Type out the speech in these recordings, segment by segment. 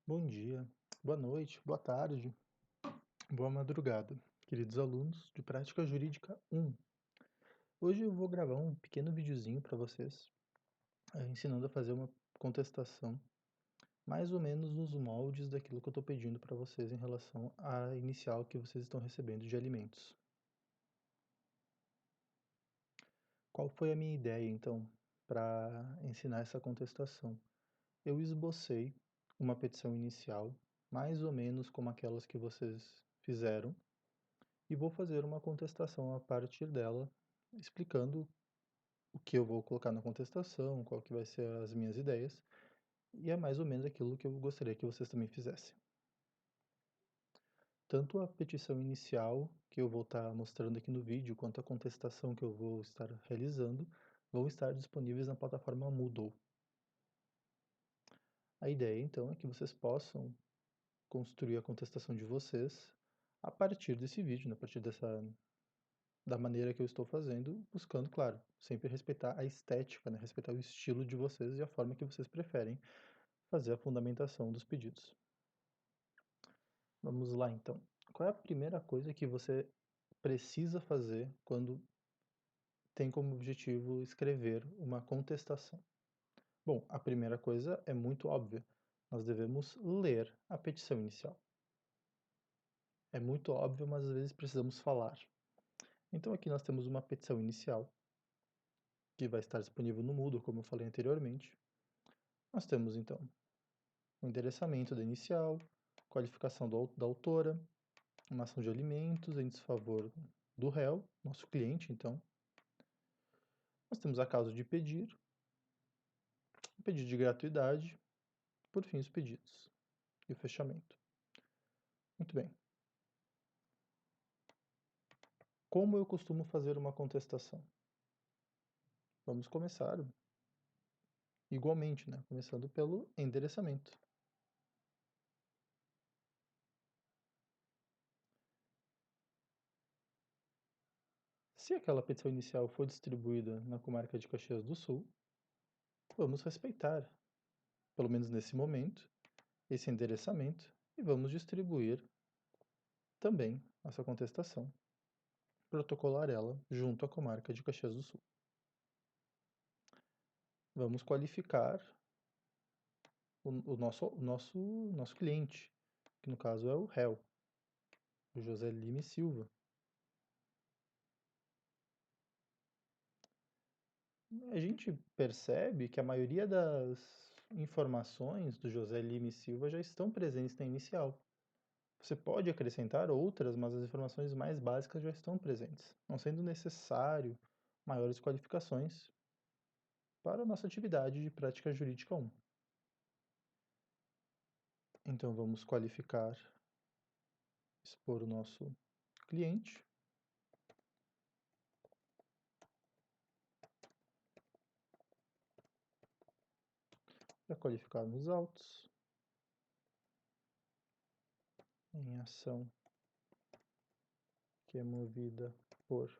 Bom dia, boa noite, boa tarde, boa madrugada, queridos alunos de Prática Jurídica 1. Hoje eu vou gravar um pequeno videozinho para vocês, ensinando a fazer uma contestação, mais ou menos nos moldes daquilo que eu estou pedindo para vocês em relação à inicial que vocês estão recebendo de alimentos. Qual foi a minha ideia, então, para ensinar essa contestação? Eu esbocei uma petição inicial, mais ou menos como aquelas que vocês fizeram, e vou fazer uma contestação a partir dela, explicando o que eu vou colocar na contestação, qual que vai ser as minhas ideias, e é mais ou menos aquilo que eu gostaria que vocês também fizessem. Tanto a petição inicial, que eu vou estar mostrando aqui no vídeo, quanto a contestação que eu vou estar realizando, vão estar disponíveis na plataforma Moodle. A ideia, então, é que vocês possam construir a contestação de vocês a partir desse vídeo, a partir da maneira que eu estou fazendo, buscando, claro, sempre respeitar a estética, né? Respeitar o estilo de vocês e a forma que vocês preferem fazer a fundamentação dos pedidos. Vamos lá, então. Qual é a primeira coisa que você precisa fazer quando tem como objetivo escrever uma contestação? Bom, a primeira coisa é muito óbvia. Nós devemos ler a petição inicial. É muito óbvio, mas às vezes precisamos falar. Então aqui nós temos uma petição inicial, que vai estar disponível no Moodle, como eu falei anteriormente. Nós temos, então, o endereçamento da inicial, qualificação da autora, uma ação de alimentos em desfavor do réu, nosso cliente, então. Nós temos a causa de pedir, o pedido de gratuidade, por fim, os pedidos e o fechamento. Muito bem. Como eu costumo fazer uma contestação? Vamos começar igualmente, né? Começando pelo endereçamento. Se aquela petição inicial for distribuída na comarca de Caxias do Sul, vamos respeitar, pelo menos nesse momento, esse endereçamento e vamos distribuir também essa contestação, protocolar ela junto à comarca de Caxias do Sul. Vamos qualificar o nosso cliente, que no caso é o réu, o José Lima e Silva. A gente percebe que a maioria das informações do José Lima e Silva já estão presentes na inicial. Você pode acrescentar outras, mas as informações mais básicas já estão presentes, não sendo necessário maiores qualificações para a nossa atividade de prática jurídica 1. Então vamos qualificar, expor o nosso cliente. Já qualificar nos autos, em ação que é movida por,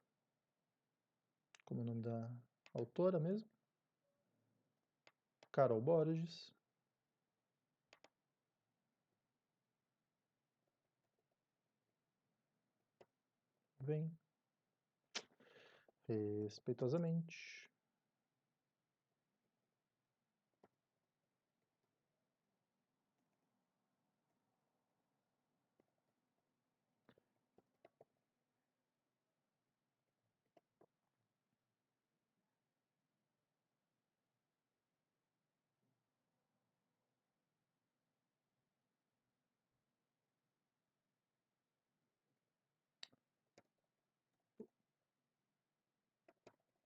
como é o nome da autora mesmo, Carol Borges. Vem, respeitosamente.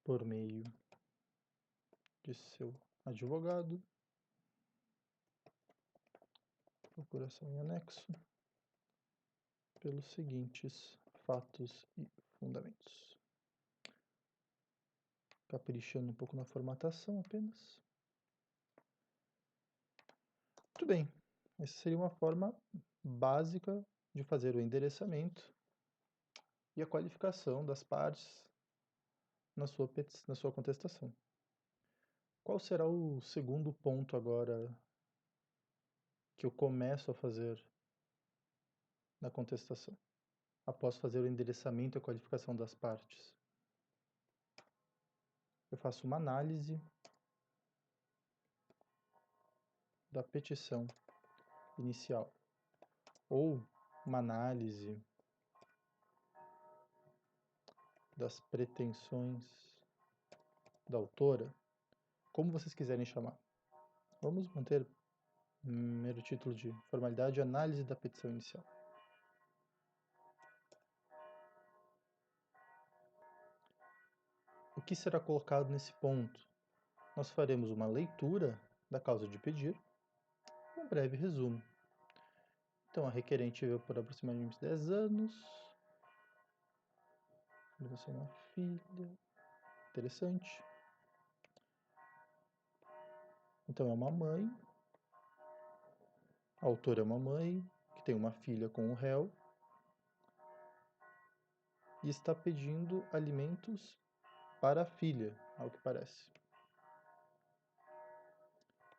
Por meio de seu advogado, procuração em anexo, pelos seguintes fatos e fundamentos. Caprichando um pouco na formatação apenas. Muito bem, essa seria uma forma básica de fazer o endereçamento e a qualificação das partes na sua contestação. Qual será o segundo ponto agora que eu começo a fazer na contestação, após fazer o endereçamento e a qualificação das partes? Eu faço uma análise da petição inicial, ou uma análise das pretensões da autora, como vocês quiserem chamar. Vamos manter o mero título de formalidade, análise da petição inicial. O que será colocado nesse ponto? Nós faremos uma leitura da causa de pedir, um breve resumo. Então, a requerente veio por aproximadamente 10 anos, você é uma filha, interessante. Então, é uma mãe, a autora é uma mãe, que tem uma filha com o réu, e está pedindo alimentos para a filha, ao que parece.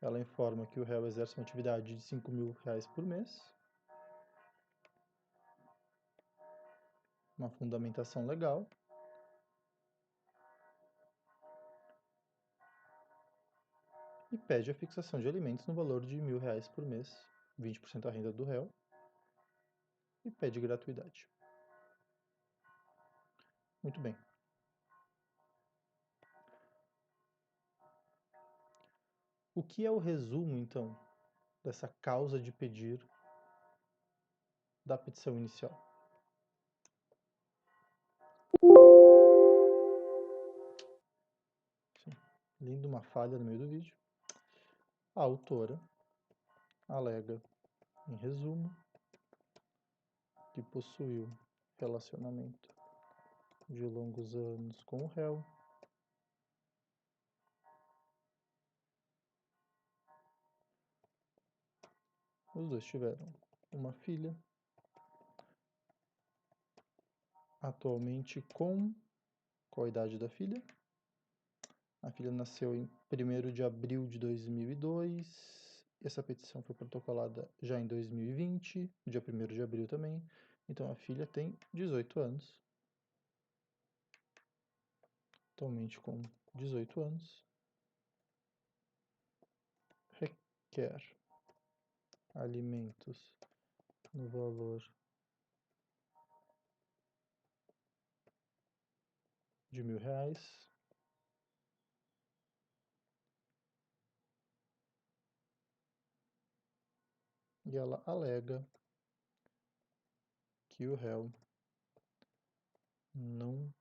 Ela informa que o réu exerce uma atividade de R$ 5.000 por mês, uma fundamentação legal, e pede a fixação de alimentos no valor de R$ 1.000 por mês, 20% da renda do réu, e pede gratuidade. Muito bem. O que é o resumo, então, dessa causa de pedir da petição inicial? Sim. Lindo, uma falha no meio do vídeo. A autora alega, em resumo, que possuiu relacionamento de longos anos com o réu, os dois tiveram uma filha, atualmente com... Qual a idade da filha? A filha nasceu em 1º de abril de 2002, essa petição foi protocolada já em 2020, dia 1º de abril também, então a filha tem 18 anos, atualmente com 18 anos, requer alimentos no valor de R$ 1.000, e ela alega que o réu não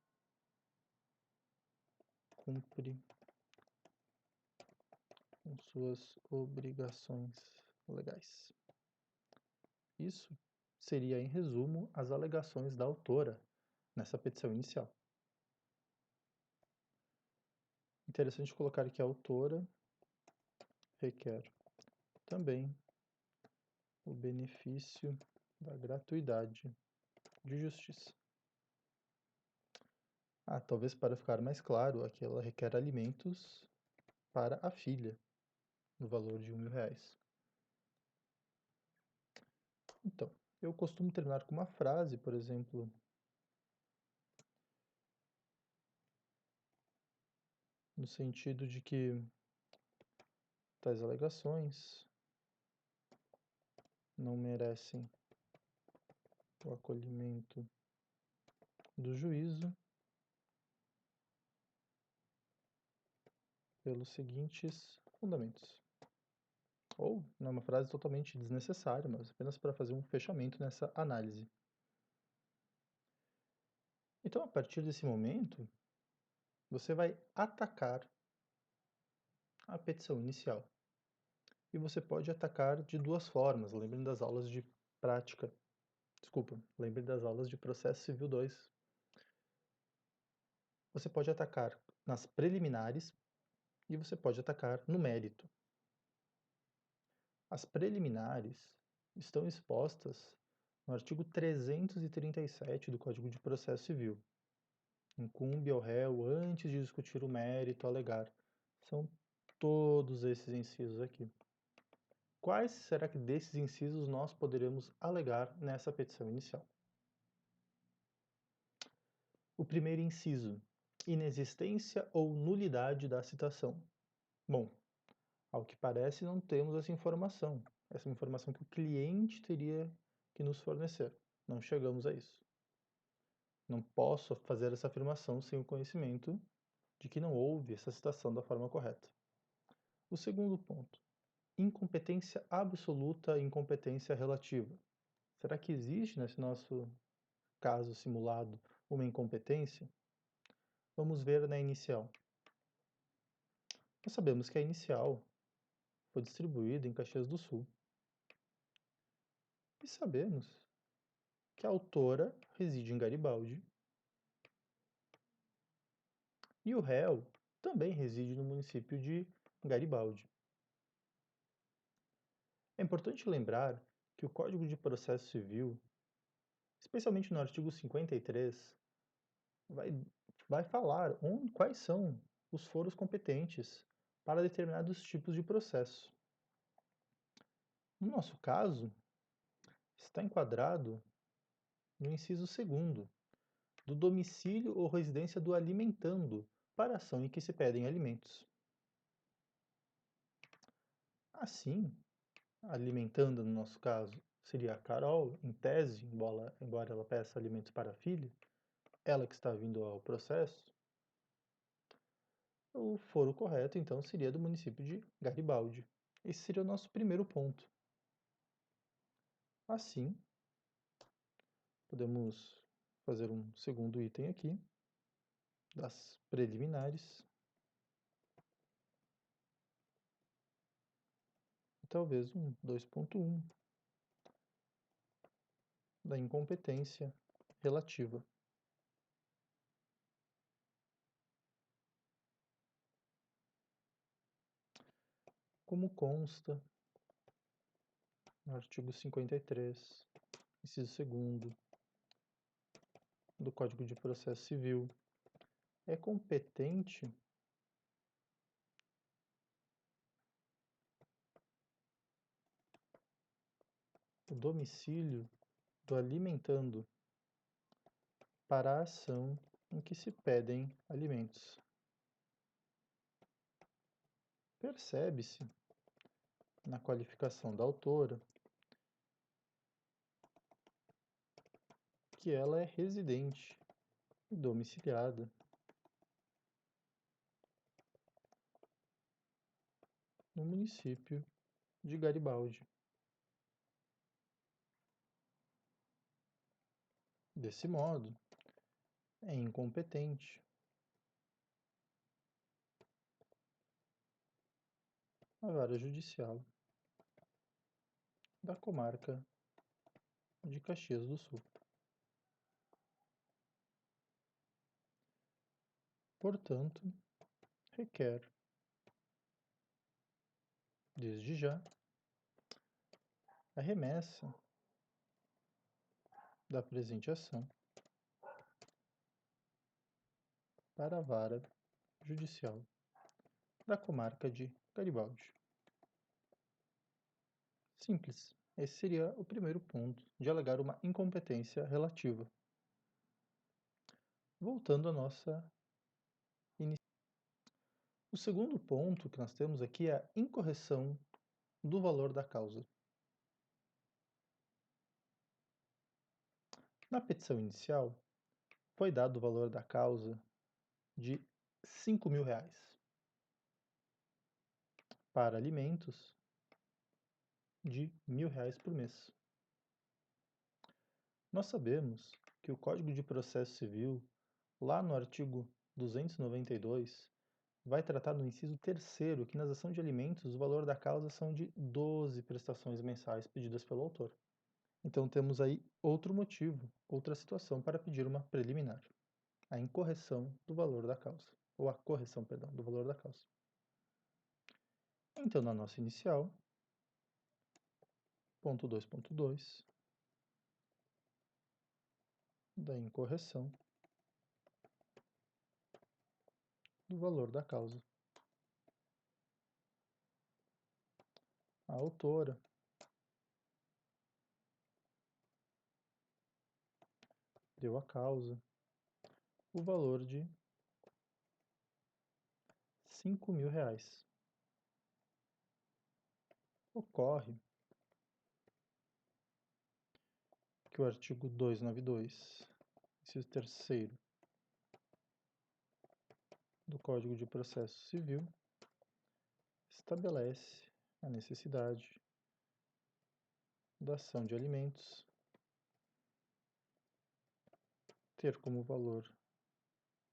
cumpre com suas obrigações legais. Isso seria, em resumo, as alegações da autora nessa petição inicial. Interessante colocar que a autora requer também o benefício da gratuidade de justiça. Talvez para ficar mais claro, aqui ela requer alimentos para a filha, no valor de R$ 1.000. Então, eu costumo terminar com uma frase, por exemplo, no sentido de que tais alegações não merecem o acolhimento do juízo pelos seguintes fundamentos. Ou não é uma frase totalmente desnecessária, mas apenas para fazer um fechamento nessa análise. Então, a partir desse momento, você vai atacar a petição inicial. E você pode atacar de duas formas, lembrem das aulas de prática. Desculpa, lembrem das aulas de Processo Civil 2. Você pode atacar nas preliminares e você pode atacar no mérito. As preliminares estão expostas no artigo 337 do Código de Processo Civil. Incumbe ao réu, antes de discutir o mérito, alegar. São todos esses incisos aqui. Quais será que desses incisos nós poderemos alegar nessa petição inicial? O primeiro inciso, inexistência ou nulidade da citação. Bom, ao que parece não temos essa informação. Essa é uma informação que o cliente teria que nos fornecer. Não chegamos a isso. Não posso fazer essa afirmação sem o conhecimento de que não houve essa citação da forma correta. O segundo ponto, incompetência absoluta e incompetência relativa. Será que existe nesse nosso caso simulado uma incompetência? Vamos ver na inicial. Nós sabemos que a inicial foi distribuída em Caxias do Sul. E sabemos que a autora reside em Garibaldi e o réu também reside no município de Garibaldi. É importante lembrar que o Código de Processo Civil, especialmente no artigo 53, vai falar quais são os foros competentes para determinados tipos de processo. No nosso caso, está enquadrado no inciso 2º, do domicílio ou residência do alimentando, para a ação em que se pedem alimentos. Assim, alimentando no nosso caso seria a Carol, em tese, embora ela peça alimentos para a filha, ela que está vindo ao processo, o foro correto então seria do município de Garibaldi. Esse seria o nosso primeiro ponto. Assim, podemos fazer um segundo item aqui, das preliminares. Talvez um 2.1 da incompetência relativa. Como consta no artigo 53, inciso 2º do Código de Processo Civil, é competente o domicílio do alimentando para a ação em que se pedem alimentos. Percebe-se na qualificação da autora que ela é residente e domiciliada no município de Garibaldi. Desse modo, é incompetente a vara judicial da comarca de Caxias do Sul. Portanto, requer, desde já, a remessa da presente ação para a vara judicial da comarca de Garibaldi. Simples. Esse seria o primeiro ponto de alegar uma incompetência relativa. Voltando à nossa iniciativa. O segundo ponto que nós temos aqui é a incorreção do valor da causa. Na petição inicial, foi dado o valor da causa de R$ 5.000 para alimentos de R$ 1.000 por mês. Nós sabemos que o Código de Processo Civil, lá no artigo 292, vai tratar no inciso 3º que nas ações de alimentos o valor da causa são de 12 prestações mensais pedidas pelo autor. Então temos aí outro motivo, outra situação para pedir uma preliminar. A incorreção do valor da causa, ou a correção, perdão, do valor da causa. Então, na nossa inicial, ponto 2.2, da incorreção do valor da causa. a autora deu à causa o valor de R$ 5.000. Ocorre que o artigo 292, inciso 3º do Código de Processo Civil estabelece a necessidade da ação de alimentos ter como valor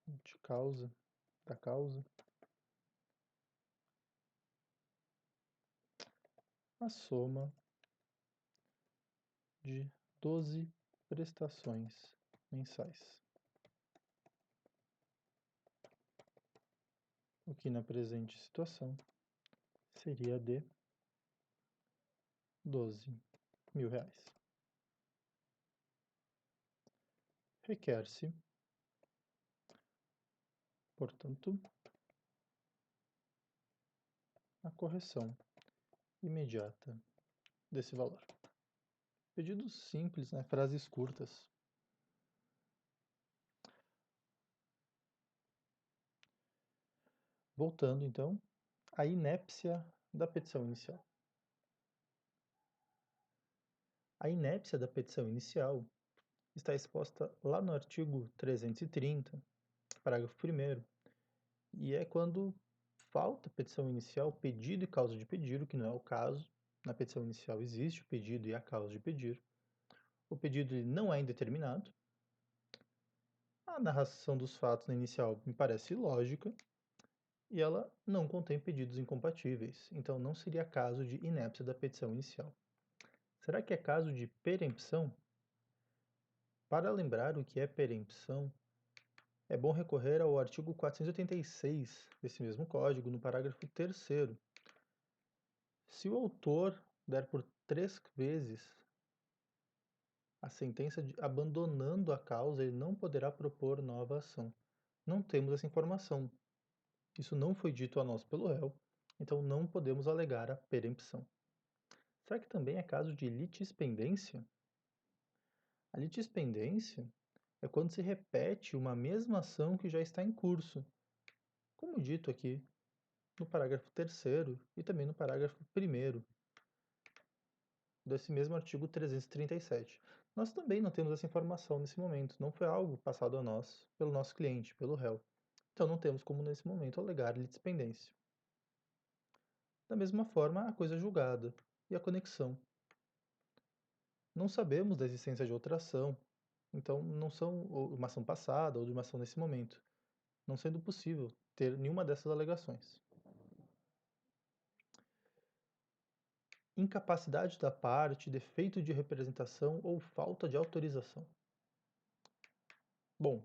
de causa, da causa, a soma de 12 prestações mensais, o que na presente situação seria de R$ 12.000. Requer-se, portanto, a correção imediata desse valor. Pedidos simples, né? Frases curtas. Voltando, então, à inépcia da petição inicial. A inépcia da petição inicial está exposta lá no artigo 330, parágrafo 1º, e é quando falta petição inicial, pedido e causa de pedir, o que não é o caso. Na petição inicial existe o pedido e a causa de pedir. O pedido ele não é indeterminado. A narração dos fatos na inicial me parece lógica e ela não contém pedidos incompatíveis, então não seria caso de inépcia da petição inicial. Será que é caso de perempção? Para lembrar o que é perempção, é bom recorrer ao artigo 486 desse mesmo código, no parágrafo 3º. Se o autor der por 3 vezes a sentença abandonando a causa, ele não poderá propor nova ação. Não temos essa informação. Isso não foi dito a nós pelo réu, então não podemos alegar a perempção. Será que também é caso de litispendência? A litispendência é quando se repete uma mesma ação que já está em curso, como dito aqui no parágrafo 3º e também no parágrafo 1º desse mesmo artigo 337. Nós também não temos essa informação nesse momento, não foi algo passado a nós pelo nosso cliente, pelo réu. Então não temos como nesse momento alegar litispendência. Da mesma forma, a coisa julgada e a conexão. Não sabemos da existência de outra ação, então não são uma ação passada ou de uma ação nesse momento, não sendo possível ter nenhuma dessas alegações. Incapacidade da parte, defeito de representação ou falta de autorização. Bom,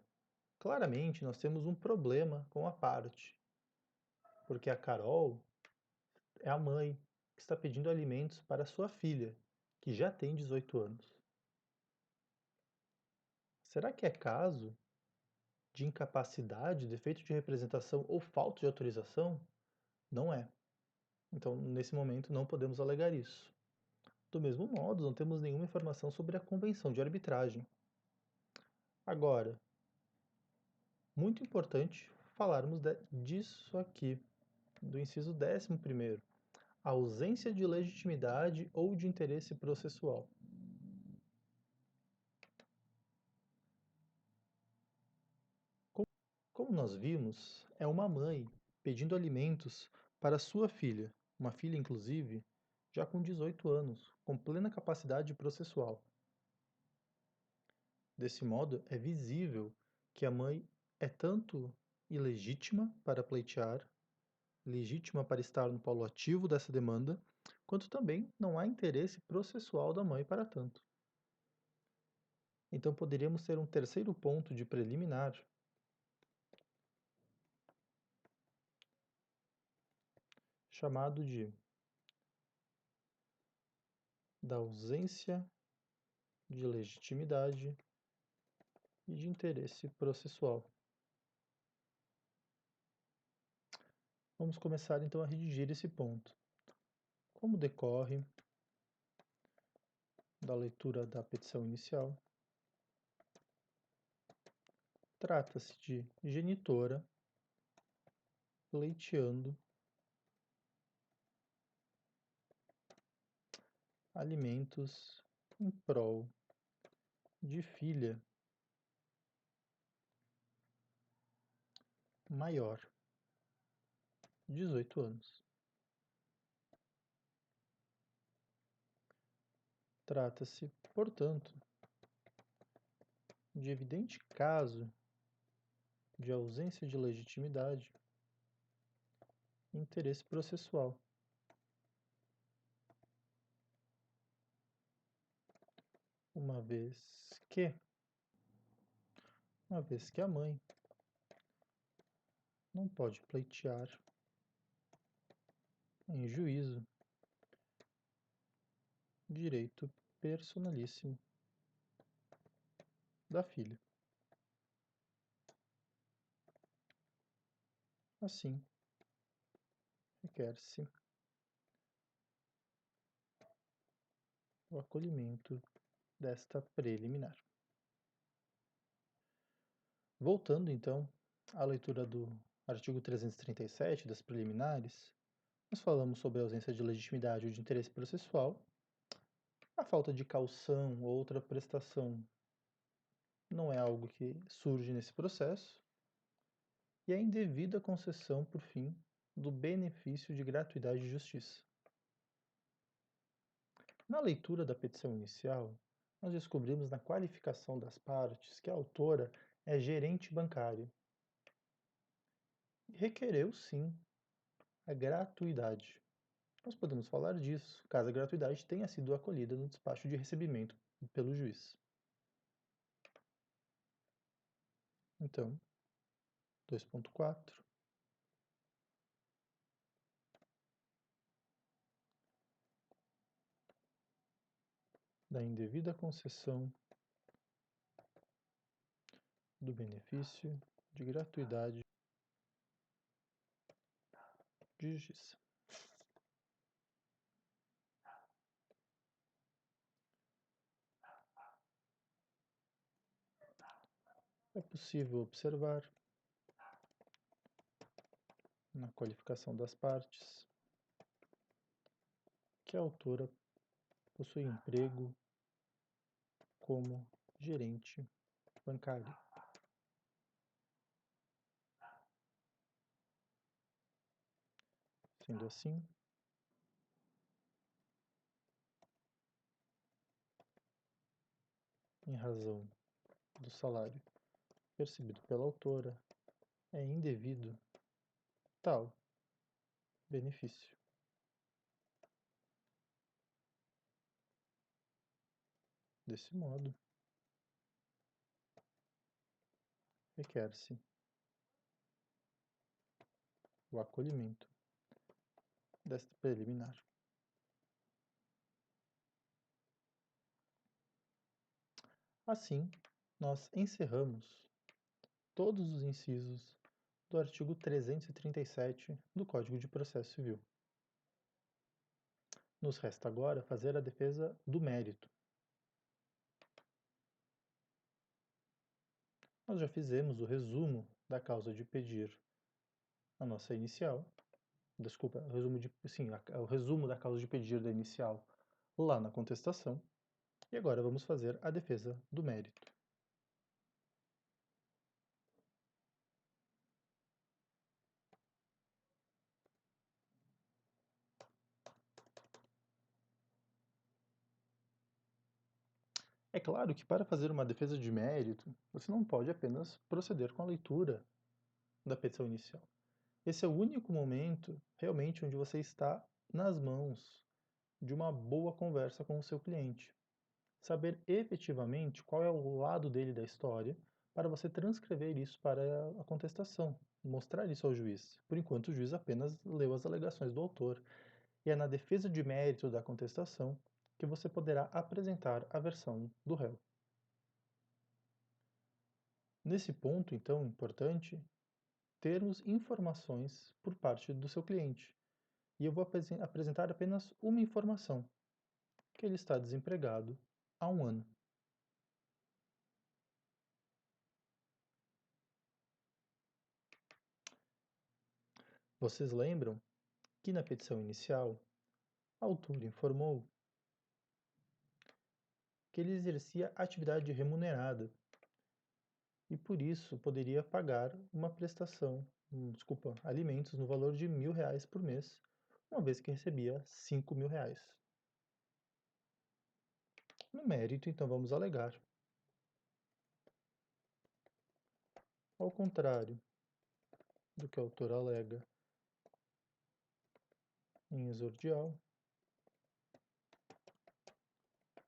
claramente nós temos um problema com a parte, porque a Carol é a mãe que está pedindo alimentos para sua filha, que já tem 18 anos. Será que é caso de incapacidade, defeito de representação ou falta de autorização? Não é. Então, nesse momento, não podemos alegar isso. Do mesmo modo, não temos nenhuma informação sobre a convenção de arbitragem. Agora, muito importante falarmos disso aqui, do inciso 11º, a ausência de legitimidade ou de interesse processual. Como nós vimos, é uma mãe pedindo alimentos para sua filha, uma filha, inclusive, já com 18 anos, com plena capacidade processual. Desse modo, é visível que a mãe é tanto ilegítima para pleitear, legítima para estar no polo ativo dessa demanda, quanto também não há interesse processual da mãe para tanto. Então poderíamos ter um terceiro ponto de preliminar, chamado de da ausência de legitimidade e de interesse processual. Vamos começar então a redigir esse ponto. Como decorre da leitura da petição inicial, trata-se de genitora pleiteando alimentos em prol de filha maior, 18 anos. Trata-se, portanto, de evidente caso de ausência de legitimidade e interesse processual, uma vez que a mãe não pode pleitear em juízo direito personalíssimo da filha. Assim, requer-se o acolhimento desta preliminar. Voltando, então, à leitura do artigo 337 das preliminares, nós falamos sobre a ausência de legitimidade ou de interesse processual, a falta de caução ou outra prestação não é algo que surge nesse processo, e a indevida concessão, por fim, do benefício de gratuidade de justiça. Na leitura da petição inicial, nós descobrimos na qualificação das partes que a autora é gerente bancária e requereu, sim, a gratuidade. Nós podemos falar disso, caso a gratuidade tenha sido acolhida no despacho de recebimento pelo juiz. Então, 2.4. Da indevida concessão do benefício de gratuidade de justiça. É possível observar na qualificação das partes que a autora possui emprego como gerente bancário. Sendo assim, em razão do salário percebido pela autora, é indevido tal benefício. Desse modo, requer-se o acolhimento desta preliminar. Assim, nós encerramos todos os incisos do artigo 337 do Código de Processo Civil. Nos resta agora fazer a defesa do mérito. Nós já fizemos o resumo da causa de pedir a nossa inicial, desculpa, o resumo da causa de pedir da inicial lá na contestação, e agora vamos fazer a defesa do mérito. É claro que para fazer uma defesa de mérito, você não pode apenas proceder com a leitura da petição inicial. Esse é o único momento, realmente, onde você está nas mãos de uma boa conversa com o seu cliente. Saber efetivamente qual é o lado dele da história para você transcrever isso para a contestação, mostrar isso ao juiz. Por enquanto, o juiz apenas leu as alegações do autor. E é na defesa de mérito da contestação que você poderá apresentar a versão do réu. Nesse ponto, então, importante, termos informações por parte do seu cliente. e eu vou apresentar apenas uma informação, que ele está desempregado há 1 ano. Vocês lembram que na petição inicial, o autor informou que ele exercia atividade remunerada e por isso poderia pagar uma prestação, alimentos no valor de R$ 1.000 por mês, uma vez que recebia R$ 5.000. No mérito, então, vamos alegar. Ao contrário do que o autor alega em exordial,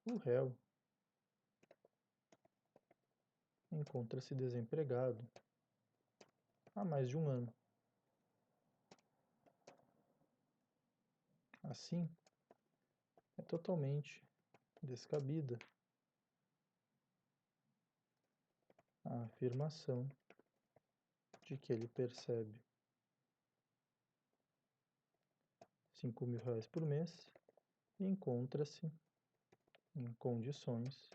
o réu encontra-se desempregado há mais de 1 ano. Assim, é totalmente descabida a afirmação de que ele percebe R$ 5.000 por mês e encontra-se em condições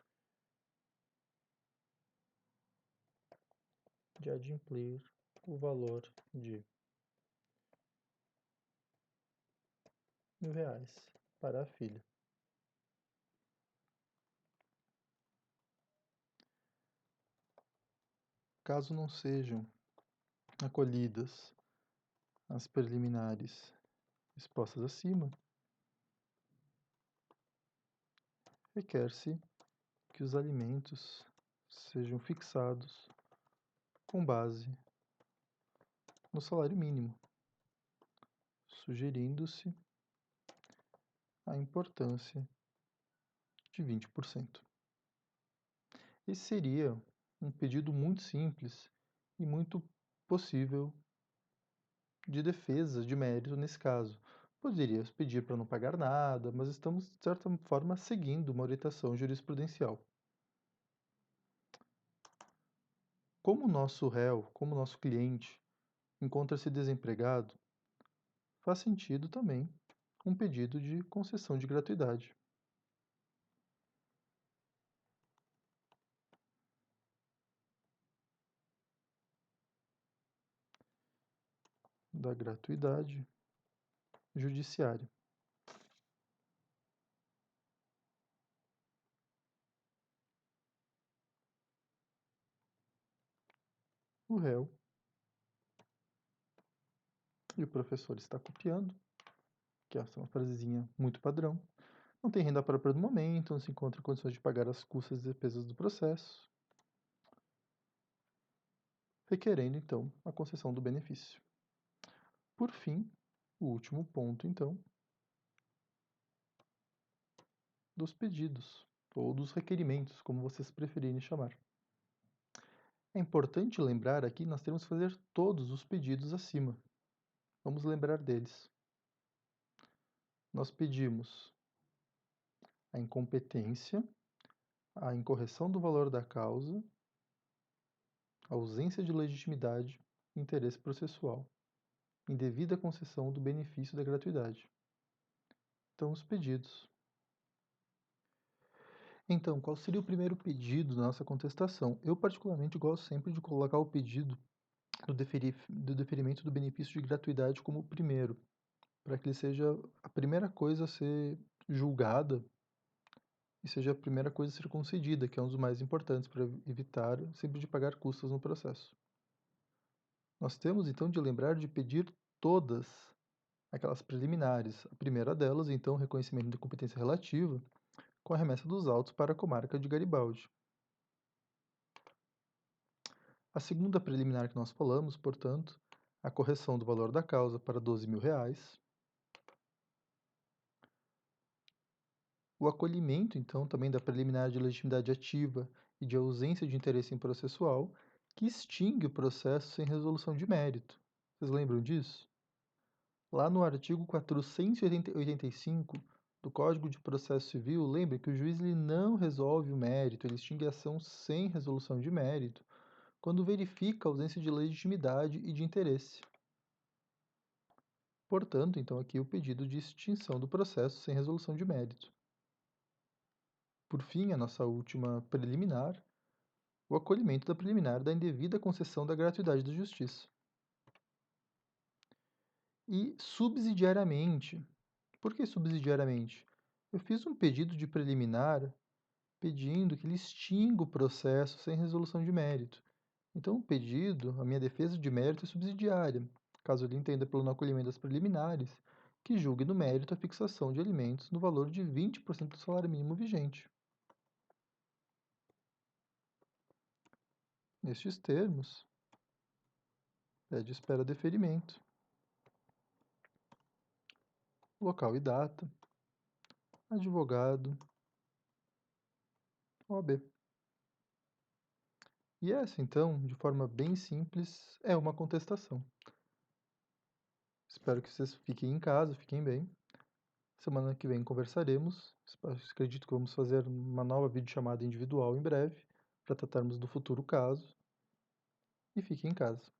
de adimplir o valor de R$ 1.000 para a filha. Caso não sejam acolhidas as preliminares expostas acima, requer-se que os alimentos sejam fixados com base no salário mínimo, sugerindo-se a importância de 20%. Esse seria um pedido muito simples e muito possível de defesa de mérito nesse caso. Poderia pedir para não pagar nada, mas estamos, de certa forma, seguindo uma orientação jurisprudencial. Como o nosso réu, como o nosso cliente, encontra-se desempregado, faz sentido também um pedido de concessão de gratuidade. Da gratuidade judiciária. O réu e o professor está copiando, que essa é uma frasezinha muito padrão. Não tem renda própria no momento, não se encontra em condições de pagar as custas e despesas do processo, requerendo, então, a concessão do benefício. Por fim, o último ponto, então, dos pedidos, ou dos requerimentos, como vocês preferirem chamar. É importante lembrar aqui, nós temos que fazer todos os pedidos acima. Vamos lembrar deles. Nós pedimos a incompetência, a incorreção do valor da causa, a ausência de legitimidade e interesse processual, indevida concessão do benefício da gratuidade. Então, os pedidos. Então, qual seria o primeiro pedido da nossa contestação? Eu, particularmente, gosto sempre de colocar o pedido do deferimento do benefício de gratuidade como o primeiro, para que ele seja a primeira coisa a ser julgada e seja a primeira coisa a ser concedida, que é um dos mais importantes para evitar sempre de pagar custas no processo. Nós temos então de lembrar de pedir todas aquelas preliminares. A primeira delas, então, o reconhecimento de competência relativa com a remessa dos autos para a comarca de Garibaldi. A segunda preliminar que nós falamos, portanto, a correção do valor da causa para R$ 12.000. O acolhimento, então, também da preliminar de legitimidade ativa e de ausência de interesse em processual, que extingue o processo sem resolução de mérito. Vocês lembram disso? Lá no artigo 485 do Código de Processo Civil, lembre que o juiz ele não resolve o mérito, ele extingue a ação sem resolução de mérito, quando verifica a ausência de legitimidade e de interesse. Portanto, então aqui o pedido de extinção do processo sem resolução de mérito. Por fim, a nossa última preliminar, o acolhimento da preliminar da indevida concessão da gratuidade da justiça. E subsidiariamente. Por que subsidiariamente? Eu fiz um pedido de preliminar pedindo que ele extinga o processo sem resolução de mérito. Então, o pedido, a minha defesa de mérito é subsidiária, caso ele entenda pelo não acolhimento das preliminares, que julgue no mérito a fixação de alimentos no valor de 20% do salário mínimo vigente. Nestes termos, pede espera deferimento, local e data, advogado, OAB. E essa, então, de forma bem simples, é uma contestação. Espero que vocês fiquem em casa, fiquem bem. Semana que vem conversaremos. Acredito que vamos fazer uma nova videochamada individual em breve, para tratarmos do futuro caso. E fiquem em casa.